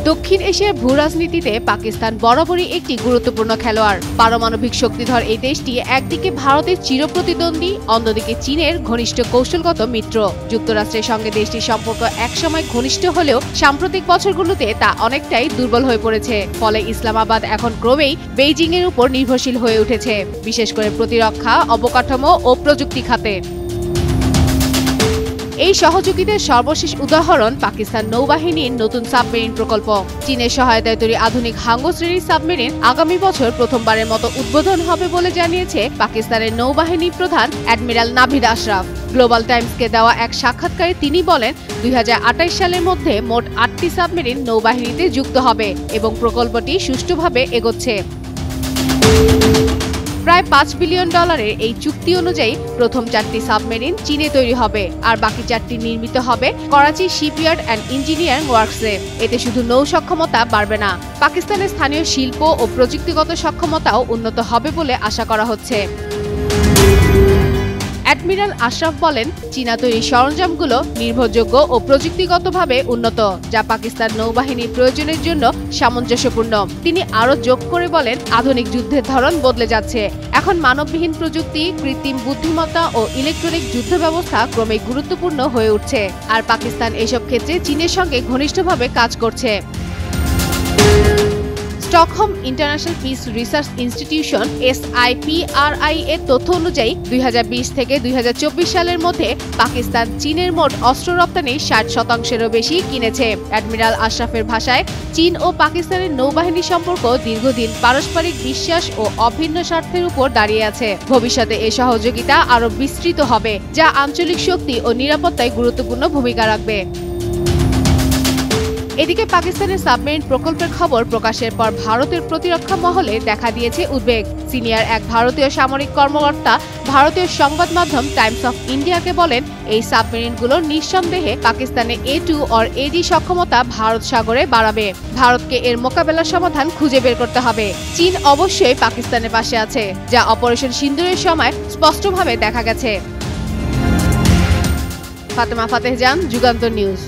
দক্ষিণ এশিয়ার ভূরাজনীতিতে পাকিস্তান বরাবরই একটি গুরুত্বপূর্ণ খেলোয়াড়। পারমাণবিক শক্তিধর এই দেশটি একদিকে ভারতের চিরপ্রতিদ্বন্দ্বী, অন্যদিকে চীনের ঘনিষ্ঠ কৌশলগত মিত্র। যুক্তরাষ্ট্রের সঙ্গে দেশটির সম্পর্ক একসময় ঘনিষ্ঠ হলেও সাম্প্রতিক বছরগুলোতে তা অনেকটাই দুর্বল হয়ে পড়েছে। ফলে ইসলামাবাদ এখন ক্রমেই বেইজিং এর উপর নির্ভরশীল হয়ে উঠেছে, বিশেষ করে প্রতিরক্ষা, অবকাঠামো ও প্রযুক্তি খাতে। এই সহযোগিতার সর্বশেষ উদাহরণ পাকিস্তান নৌবাহিনীর নতুন সাবমেরিন প্রকল্প। চীনের সহায়তায় তৈরি আধুনিক হাঙ্গো শ্রেণীর সাবমেরিন আগামী বছর প্রথমবারের মতো উদ্বোধন হবে বলে জানিয়েছে পাকিস্তানের নৌবাহিনী প্রধান অ্যাডমিরাল নাভিদ আশরাফ। গ্লোবাল টাইমসকে দেওয়া এক সাক্ষাৎকারে তিনি বলেন, 2028 সালের মধ্যে মোট 8টি সাবমেরিন নৌবাহিনীতে যুক্ত হবে এবং প্রকল্পটি সুষ্ঠুভাবে এগোচ্ছে। প্রায় $5 বিলিয়ন এই চুক্তি অনুযায়ী প্রথম 4টি সাবমেরিন চীনে তৈরি হবে, আর বাকি 4টি নির্মিত হবে করাচি শিপইয়ার্ড অ্যান্ড ইঞ্জিনিয়ারিং ওয়ার্কসে। এতে শুধু নৌ সক্ষমতা বাড়বে না, পাকিস্তানের স্থানীয় শিল্প ও প্রযুক্তিগত সক্ষমতাও উন্নত হবে বলে আশা করা হচ্ছে। অ্যাডমিরাল আশরাফ বলেন, চীনা তৈরি সরঞ্জামগুলো নির্ভরযোগ্য ও প্রযুক্তিগতভাবে উন্নত, যা পাকিস্তান নৌবাহিনীর প্রয়োজনের জন্য সামঞ্জস্যপূর্ণ। তিনি আরও যোগ করে বলেন, আধুনিক যুদ্ধের ধরন বদলে যাচ্ছে। এখন মানববিহীন প্রযুক্তি, কৃত্রিম বুদ্ধিমত্তা ও ইলেকট্রনিক যুদ্ধ ব্যবস্থা ক্রমেই গুরুত্বপূর্ণ হয়ে উঠছে, আর পাকিস্তান এসব ক্ষেত্রে চীনের সঙ্গে ঘনিষ্ঠভাবে কাজ করছে। Stockholm international piece research institution SIPRI এর তথ্য অনুযায়ী 2020 থেকে 2024 সালের মধ্যে পাকিস্তান চীনের মোট অস্ত্র রপ্তানির 60%-এরও বেশি কিনেছে। অ্যাডমিরাল আশরাফের ভাষায়, চীন ও পাকিস্তানের নৌবাহিনীর সম্পর্ক দীর্ঘদিন পারস্পরিক বিশ্বাস ও অভিন্ন স্বার্থের উপর দাঁড়িয়ে আছে। ভবিষ্যতে এই সহযোগিতা আরও বিস্তৃত হবে, যা আঞ্চলিক শক্তি ও নিরাপত্তায় গুরুত্বপূর্ণ ভূমিকা রাখবে। এদিকে পাকিস্তানের সাবমেরিন প্রকল্পের খবর প্রকাশের পর ভারতের প্রতিরক্ষা মহলে দেখা দিয়েছে উদ্বেগ। সিনিয়র এক ভারতীয় সামরিক কর্মকর্তা ভারতীয় সংবাদ মাধ্যম টাইমস অফ ইন্ডিয়াকে বলেন, এই সাবমেরিনগুলো নিঃসন্দেহে পাকিস্তানের A2 or AD সক্ষমতা ভারত সাগরে বাড়াবে। ভারতকে এর মোকাবেলার সমাধান খুঁজে বের করতে হবে। চীন অবশ্যই পাকিস্তানের পাশে আছে, যা অপারেশন সিন্দুরের সময় স্পষ্টভাবে দেখা গেছে। ফাতেমা ফাতেহ জান, যুগান্তর নিউজ।